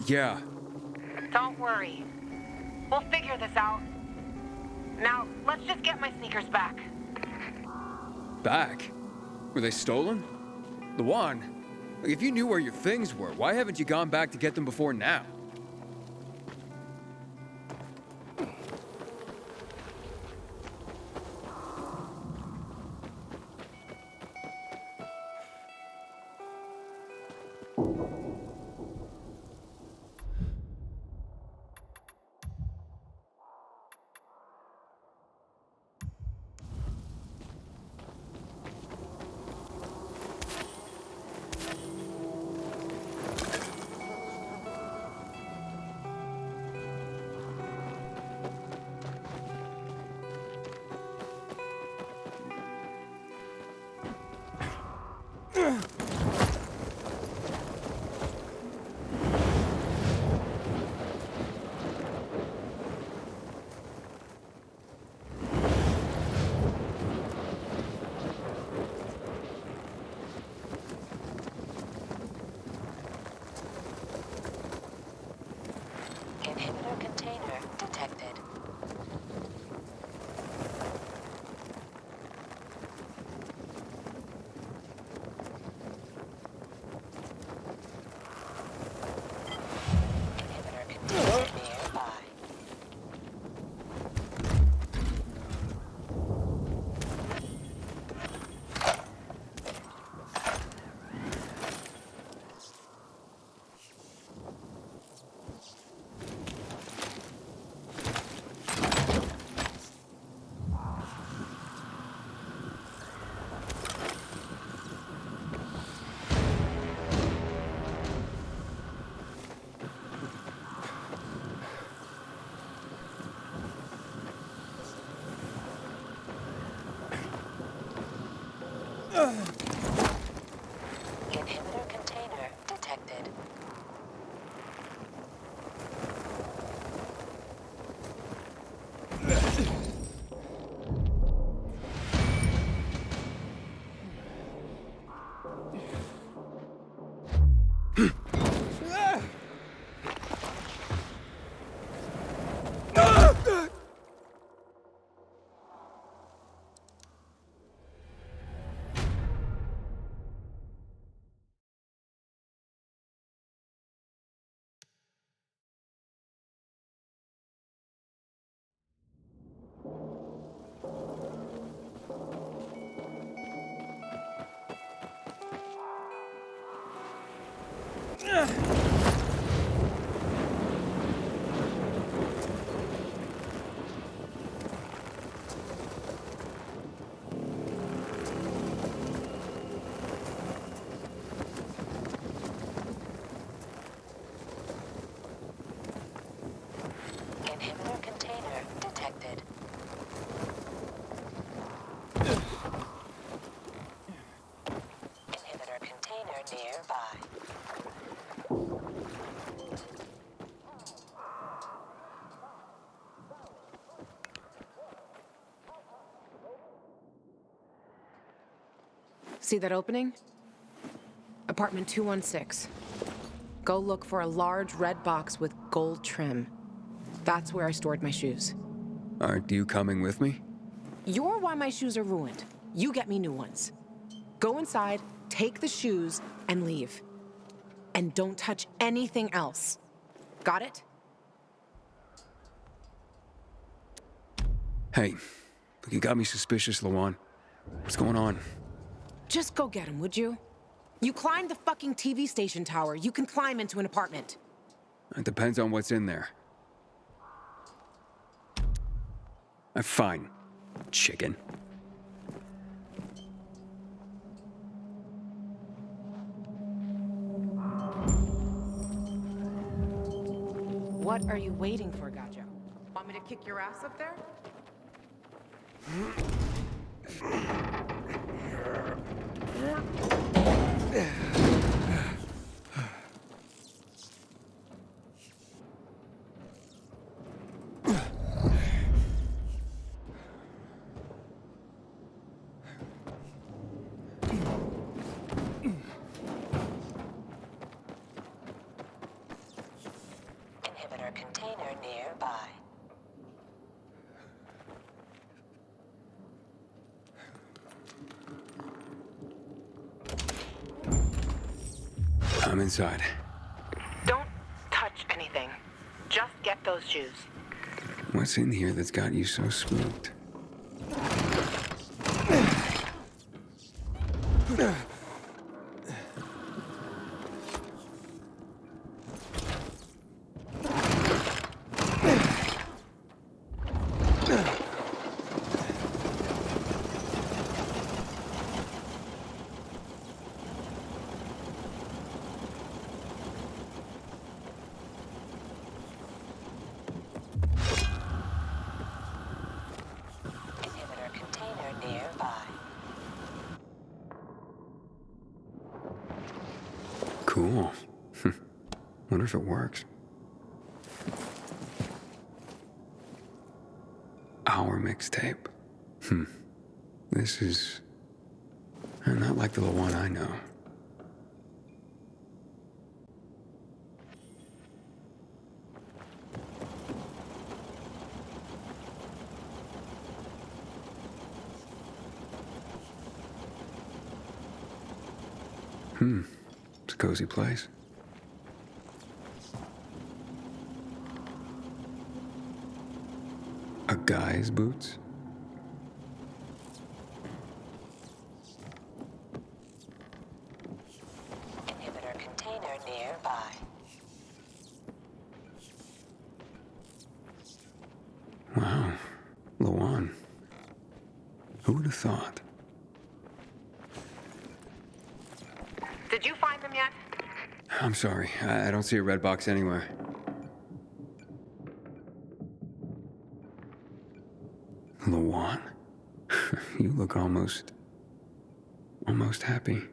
Yeah. Don't worry. We'll figure this out. Now, let's just get my sneakers back. Back? Were they stolen? Luan, if you knew where your things were, why haven't you gone back to get them before now? Inhibitor container detected. Inhibitor container nearby. Inhibitor container detected. Inhibitor container detected. Inhibitor container nearby. See that opening? Apartment 216. Go look for a large red box with gold trim. That's where I stored my shoes. Aren't you coming with me? You're why my shoes are ruined. You get me new ones. Go inside, take the shoes, and leave. And don't touch anything else. Got it? Hey, look, you got me suspicious, Luan. What's going on? Just go get him, would you? You climbed the fucking TV station tower. You can climb into an apartment. It depends on what's in there. Fine, chicken. What are you waiting for, Gajo? Want me to kick your ass up there? nearby. I'm inside. Don't touch anything. Just get those shoes. What's in here that's got you so spooked? Inhibitor container nearby. Cool. Wonder if it works. Our mixtape. This is not like the one I know. It's a cozy place. A guy's boots? Inhibitor container nearby. Wow. Lawan. Who would have thought? Did you find them yet? I'm sorry. I don't see a red box anywhere. Lawan? You look almost happy.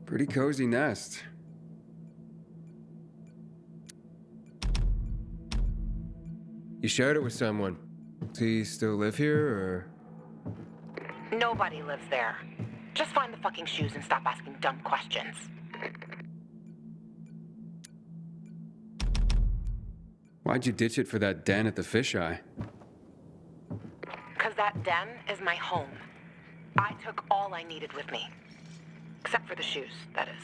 Pretty cozy nest. You shared it with someone. Does he still live here, or? Nobody lives there. Just find the fucking shoes and stop asking dumb questions. Why'd you ditch it for that den at the fisheye? 'Cause that den is my home. I took all I needed with me. Except for the shoes, that is.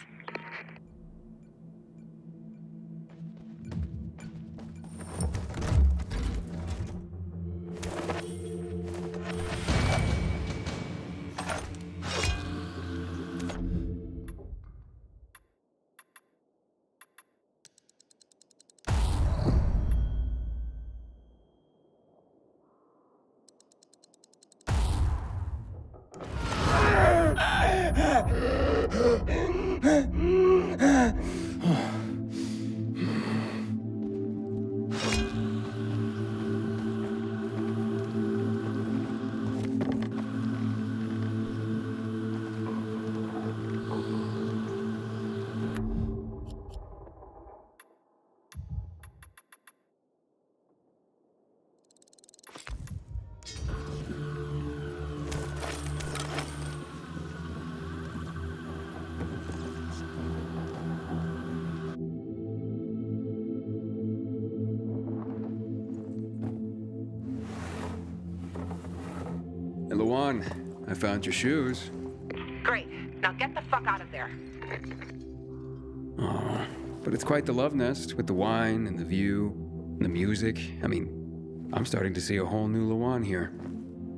Hey, Lawan, I found your shoes. Great. Now get the fuck out of there. Aw, but it's quite the love nest with the wine and the view and the music. I mean, I'm starting to see a whole new Lawan here.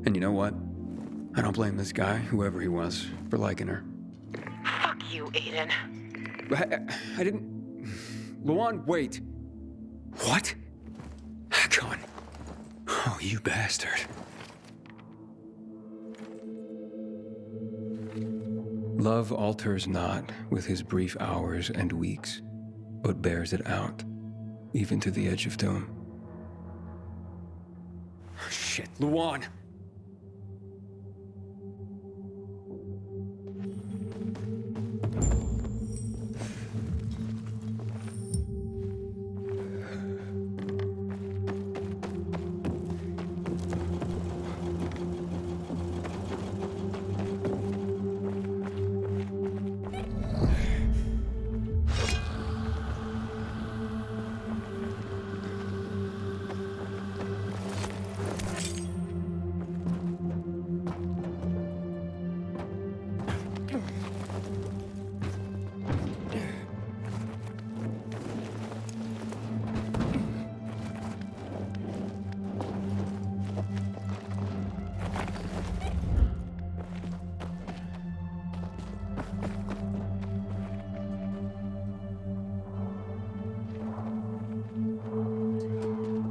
And you know what? I don't blame this guy, whoever he was, for liking her. Fuck you, Aiden. I didn't... Lawan, wait. What? Come on. Oh, you bastard. Love alters not with his brief hours and weeks, but bears it out, even to the edge of doom. Shit, Lawan!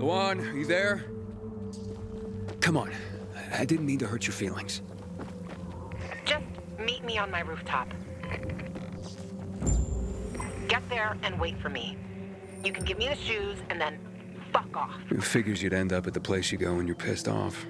Luan, are you there? Come on. I didn't mean to hurt your feelings. Just meet me on my rooftop. Get there and wait for me. You can give me the shoes and then fuck off. It figures you'd end up at the place you go when you're pissed off.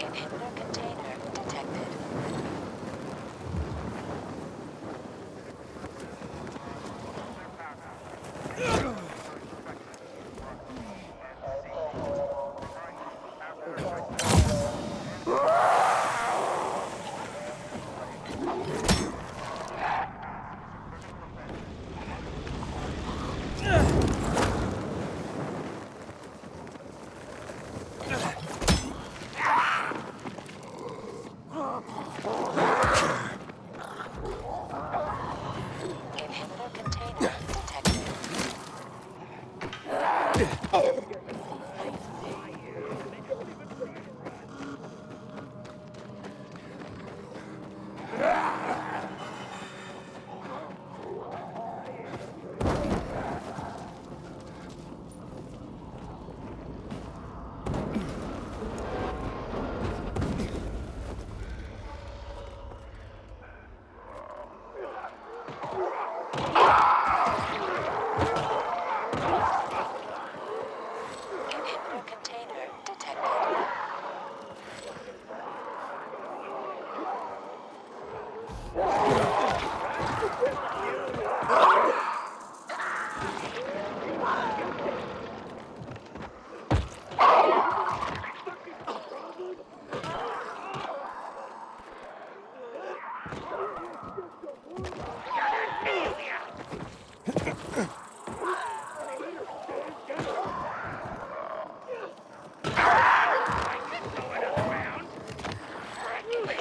Inhibitor container detected. Inhibitor container detected. Inhibitor container detected. Detected.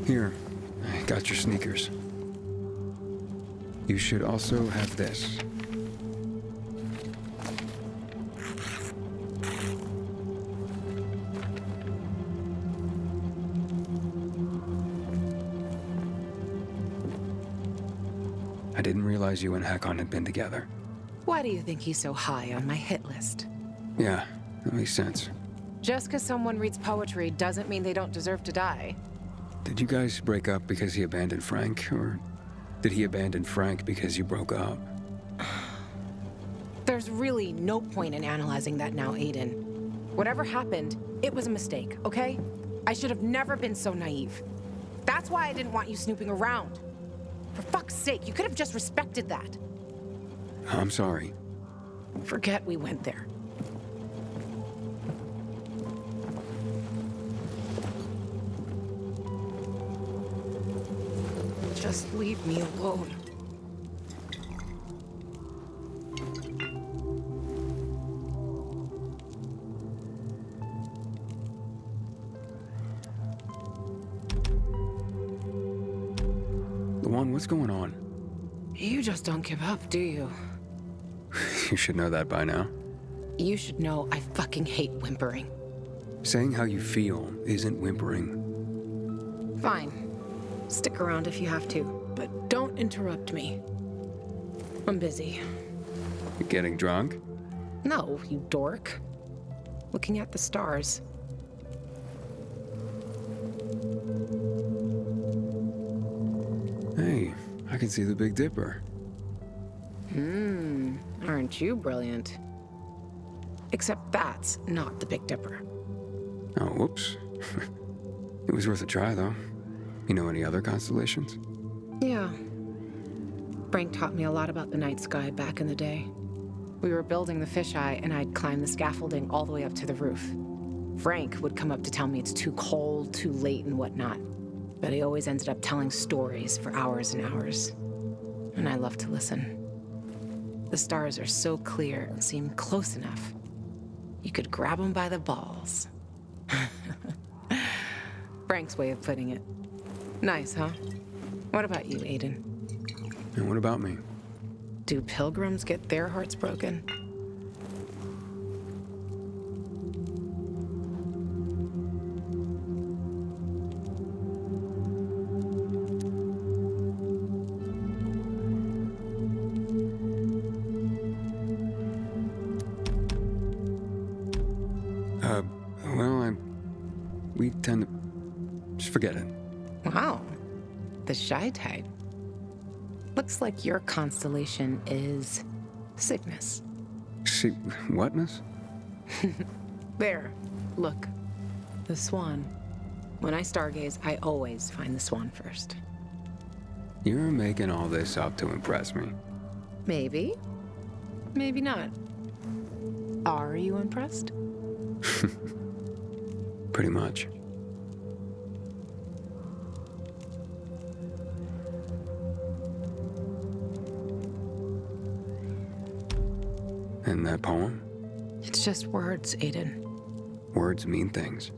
Here, I got your sneakers. You should also have this. I didn't realize you and Hakon had been together. Why do you think he's so high on my hit list? Yeah, that makes sense. Just because someone reads poetry doesn't mean they don't deserve to die. Did you guys break up because he abandoned Frank, or did he abandon Frank because you broke up? There's really no point in analyzing that now, Aiden. Whatever happened, it was a mistake, okay? I should have never been so naive. That's why I didn't want you snooping around. For fuck's sake, you could have just respected that. I'm sorry. Forget we went there. Just leave me alone. Luan, what's going on? You just don't give up, do you? You should know that by now. You should know I fucking hate whimpering. Saying how you feel isn't whimpering. Fine. Stick around if you have to, but don't interrupt me. I'm busy. You getting drunk? No, you dork. Looking at the stars. Hey, I can see the Big Dipper. Aren't you brilliant? Except that's not the Big Dipper. Oh, whoops. It was worth a try, though. You know any other constellations? Yeah. Frank taught me a lot about the night sky back in the day. We were building the fisheye, and I'd climb the scaffolding all the way up to the roof. Frank would come up to tell me it's too cold, too late, and whatnot. But he always ended up telling stories for hours and hours. And I love to listen. The stars are so clear and seem close enough. You could grab them by the balls. Frank's way of putting it. Nice, huh? What about you, Aiden? And what about me? Do pilgrims get their hearts broken? Well, we tend to... Just forget it. Wow. The shy type. Looks like your constellation is sickness. See, whatness? There. Look. The swan. When I stargaze, I always find the swan first. You're making all this up to impress me. Maybe. Maybe not. Are you impressed? Pretty much. And that poem? It's just words, Aiden. Words mean things.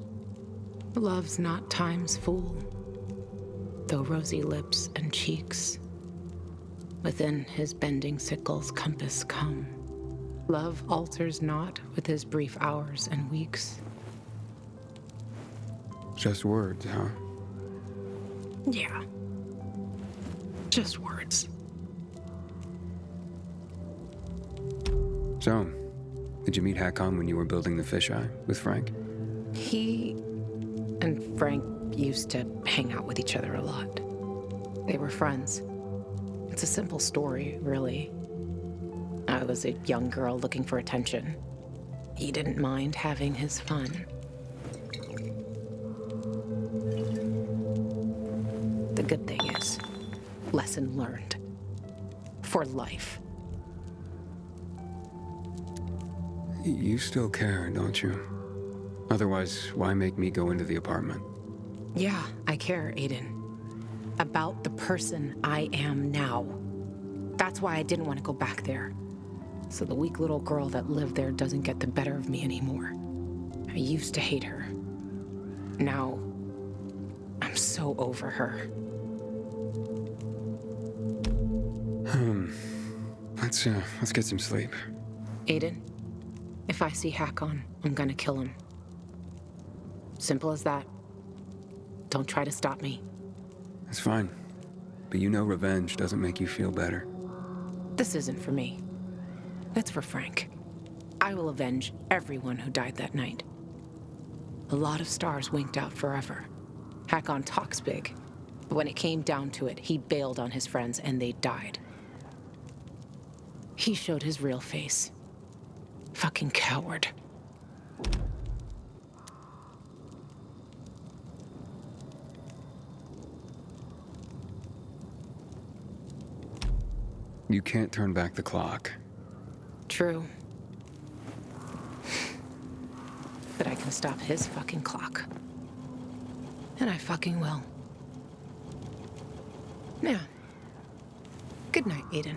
Love's not time's fool, though rosy lips and cheeks within his bending sickle's compass come. Love alters not with his brief hours and weeks. Just words, huh? Yeah. Just words. So, did you meet Hakon when you were building the fisheye with Frank? He and Frank used to hang out with each other a lot. They were friends. It's a simple story, really. I was a young girl looking for attention. He didn't mind having his fun. The good thing is, lesson learned. For life. You still care, don't you? Otherwise, why make me go into the apartment? Yeah, I care, Aiden. About the person I am now. That's why I didn't want to go back there. So the weak little girl that lived there doesn't get the better of me anymore. I used to hate her. Now, I'm so over her. Let's get some sleep. Aiden, if I see Hakon, I'm gonna kill him. Simple as that. Don't try to stop me. That's fine. But you know revenge doesn't make you feel better. This isn't for me. It's for Frank. I will avenge everyone who died that night. A lot of stars winked out forever. Hakon talks big, but when it came down to it, he bailed on his friends and they died. He showed his real face. Fucking coward. You can't turn back the clock. True. But I can stop his fucking clock. And I fucking will. Yeah. Good night, Aiden.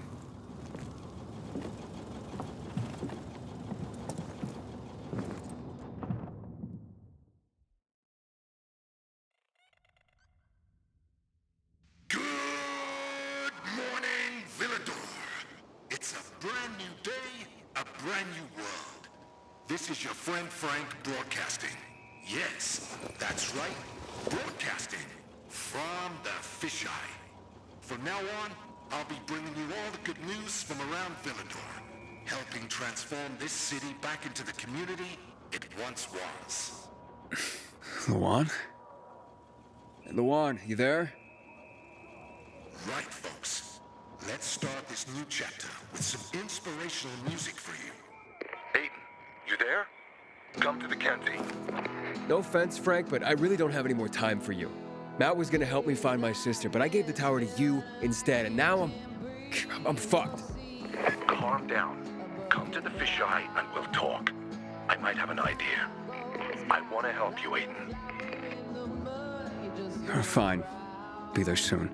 Good morning, Villador. It's a brand new day, a brand new world. This is your friend Frank broadcasting. Yes, that's right, broadcasting from the fisheye. From now on, I'll be bringing you all the good news from around Villador, helping transform this city back into the community it once was. Luan? Luan, you there? Right, folks. Let's start this new chapter with some inspirational music for you. Aiden, you there? Come to the canteen. No offense, Frank, but I really don't have any more time for you. Matt was gonna help me find my sister, but I gave the tower to you instead, and now I'm fucked. Calm down. Come to the fisheye and we'll talk. I might have an idea. I want to help you, Aiden. Fine. Be there soon.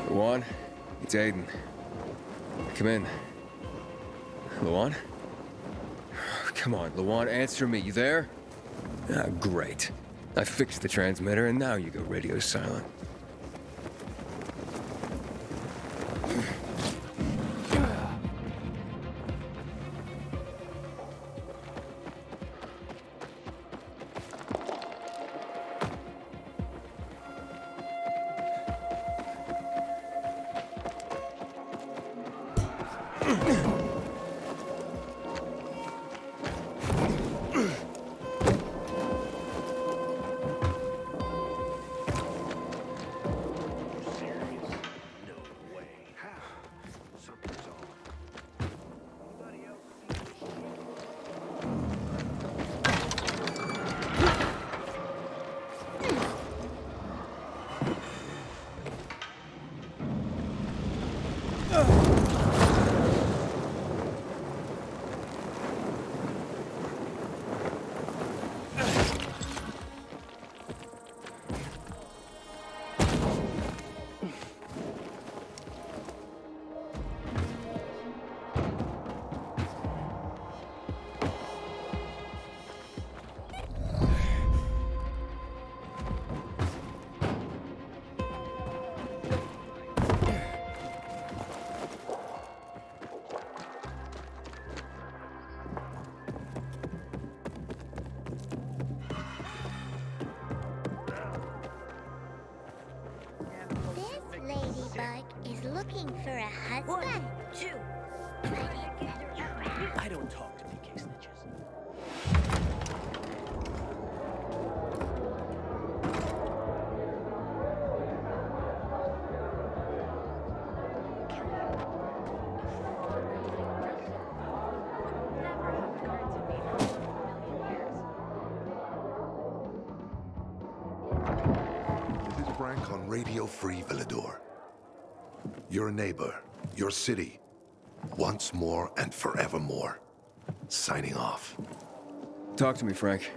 Luan, it's Aiden. Come in. Luan? Come on, Luan, answer me. You there? Ah, great. I fixed the transmitter, and now you go radio silent. for a husband? 1, 2. I don't talk to PK snitches. This is Frank on Radio Free Villador. Your neighbor, your city, once more and forevermore. Signing off. Talk to me, Frank.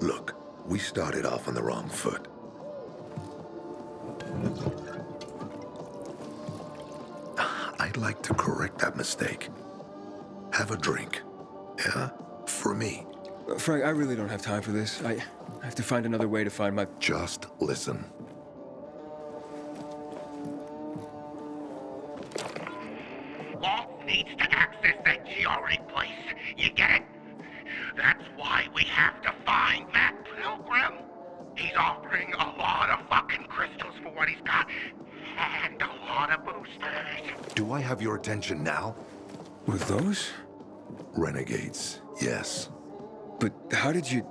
Look, we started off on the wrong foot. I'd like to correct that mistake. Have a drink. Yeah? For me. Frank, I really don't have time for this. I have to find another way to find my... Just listen. Walt needs to access that GRE place. You get it? That's why we have to find that pilgrim. He's offering a lot of fucking crystals for what he's got, and a lot of boosters. Do I have your attention now? With those? Renegades, yes. But how did you...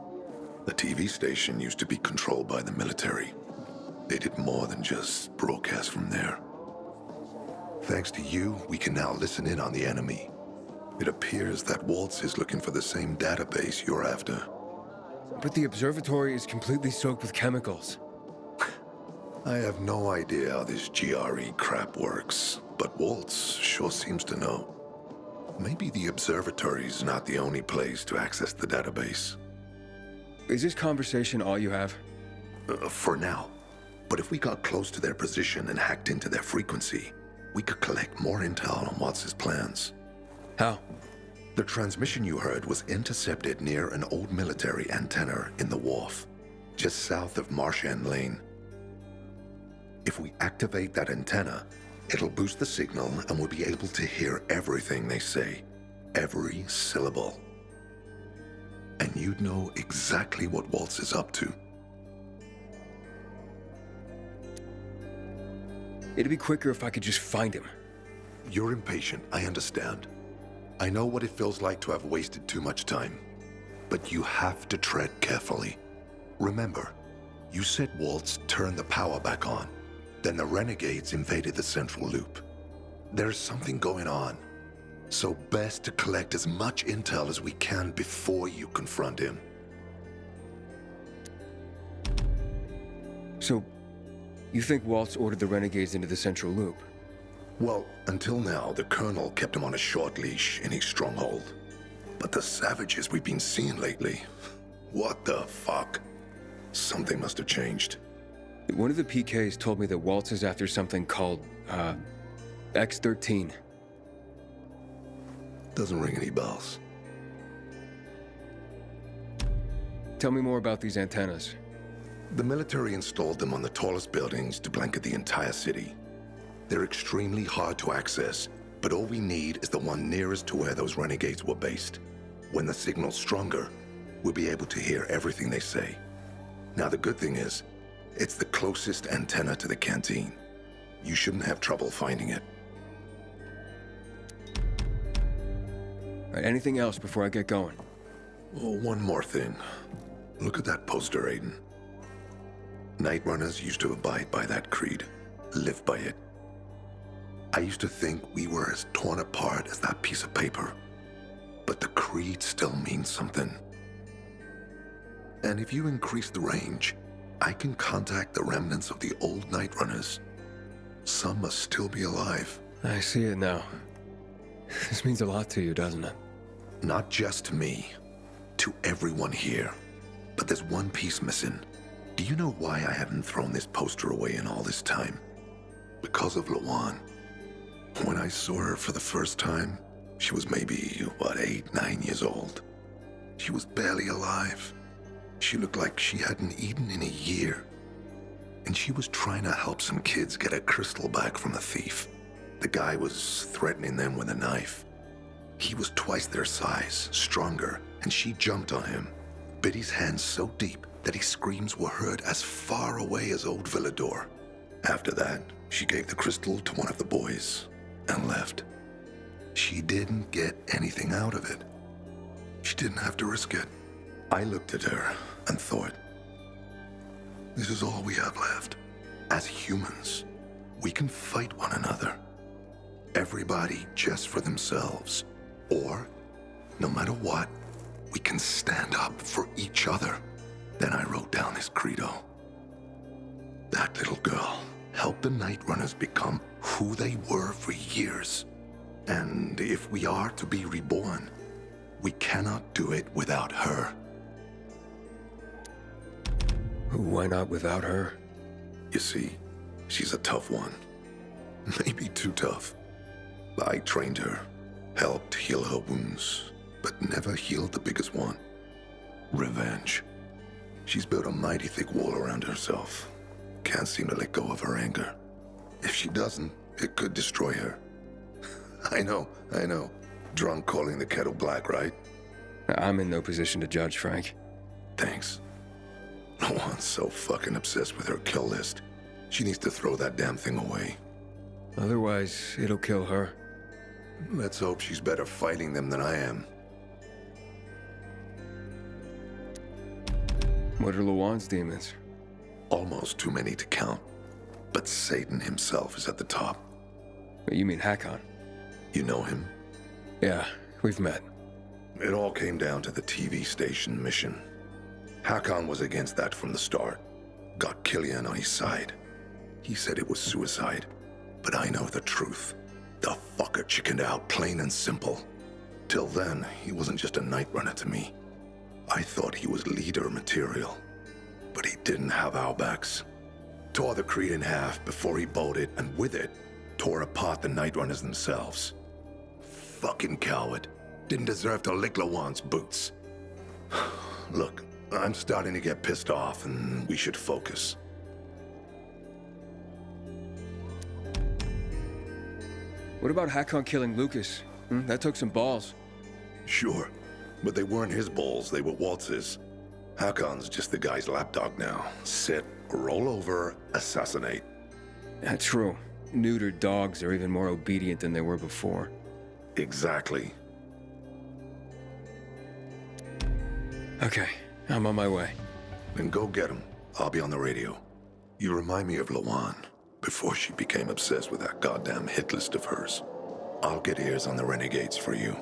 The TV station used to be controlled by the military. They did more than just broadcast from there. Thanks to you, we can now listen in on the enemy. It appears that Waltz is looking for the same database you're after. But the observatory is completely soaked with chemicals. I have no idea how this GRE crap works, but Waltz sure seems to know. Maybe the observatory's not the only place to access the database. Is this conversation all you have? For now. But if we got close to their position and hacked into their frequency, we could collect more intel on Watts' plans. How? The transmission you heard was intercepted near an old military antenna in the wharf, just south of Marchand Lane. If we activate that antenna, it'll boost the signal and we'll be able to hear everything they say, every syllable. And you'd know exactly what Waltz is up to. It'd be quicker if I could just find him. You're impatient, I understand. I know what it feels like to have wasted too much time. But you have to tread carefully. Remember, you said Waltz turned the power back on. Then the renegades invaded the central loop. There's something going on. So best to collect as much intel as we can before you confront him. So, you think Waltz ordered the renegades into the central loop? Well, until now, the Colonel kept him on a short leash in his stronghold. But the savages we've been seeing lately, what the fuck? Something must have changed. One of the PKs told me that Waltz is after something called, X-13. Doesn't ring any bells. Tell me more about these antennas. The military installed them on the tallest buildings to blanket the entire city. They're extremely hard to access, but all we need is the one nearest to where those renegades were based. When the signal's stronger, we'll be able to hear everything they say. Now the good thing is, it's the closest antenna to the canteen. You shouldn't have trouble finding it. All right, anything else before I get going? Oh, one more thing. Look at that poster, Aiden. Night Runners used to abide by that creed, live by it. I used to think we were as torn apart as that piece of paper. But the creed still means something. And if you increase the range, I can contact the remnants of the old Night Runners. Some must still be alive. I see it now. This means a lot to you, doesn't it? Not just to me, to everyone here. But there's one piece missing. Do you know why I haven't thrown this poster away in all this time? Because of Lawan. When I saw her for the first time, she was maybe, 8, 9 years old. She was barely alive. She looked like she hadn't eaten in a year. And she was trying to help some kids get a crystal back from the thief. The guy was threatening them with a knife. He was twice their size, stronger, and she jumped on him, bit his hand so deep that his screams were heard as far away as Old Villador. After that, she gave the crystal to one of the boys and left. She didn't get anything out of it. She didn't have to risk it. I looked at her and thought, this is all we have left. As humans, we can fight one another. Everybody just for themselves. Or, no matter what, we can stand up for each other. Then I wrote down this credo. That little girl helped the Night Runners become who they were for years. And if we are to be reborn, we cannot do it without her. Why not without her? You see, she's a tough one. Maybe too tough. I trained her, helped heal her wounds, but never healed the biggest one. Revenge. She's built a mighty thick wall around herself. Can't seem to let go of her anger. If she doesn't, it could destroy her. I know. Drunk calling the kettle black, right? I'm in no position to judge, Frank. Thanks. Lawan's so fucking obsessed with her kill list. She needs to throw that damn thing away. Otherwise, it'll kill her. Let's hope she's better fighting them than I am. What are Lawan's demons? Almost too many to count. But Satan himself is at the top. You mean Hakon? You know him? Yeah, we've met. It all came down to the TV station mission. Hakon was against that from the start. Got Killian on his side. He said it was suicide. But I know the truth. The fucker chickened out, plain and simple. Till then, he wasn't just a night runner to me. I thought he was leader material. But he didn't have our backs. Tore the Creed in half before he bolted, and with it, tore apart the Night Runners themselves. Fucking coward. Didn't deserve to lick Lawan's boots. Look, I'm starting to get pissed off, and we should focus. What about Hakon killing Lucas? That took some balls. Sure, but they weren't his balls, they were Waltz's. Hakon's just the guy's lapdog now. Sit, roll over, assassinate. That's true. Neutered dogs are even more obedient than they were before. Exactly. Okay, I'm on my way. Then go get him. I'll be on the radio. You remind me of Lawan, before she became obsessed with that goddamn hit list of hers. I'll get ears on the renegades for you.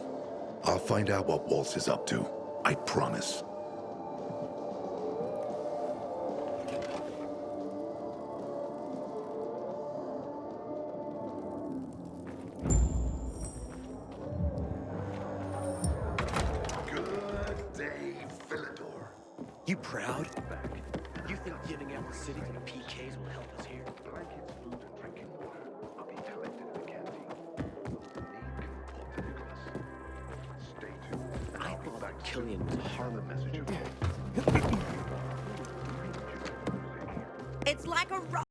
I'll find out what Waltz is up to. I promise. Good day, Villador. You proud? You think giving out the city to the PKs will help us here? Blankets, food, and drinking water. I'll be collected in the canteen. Stay tuned. I thought Killian was a harmless messenger. It's like a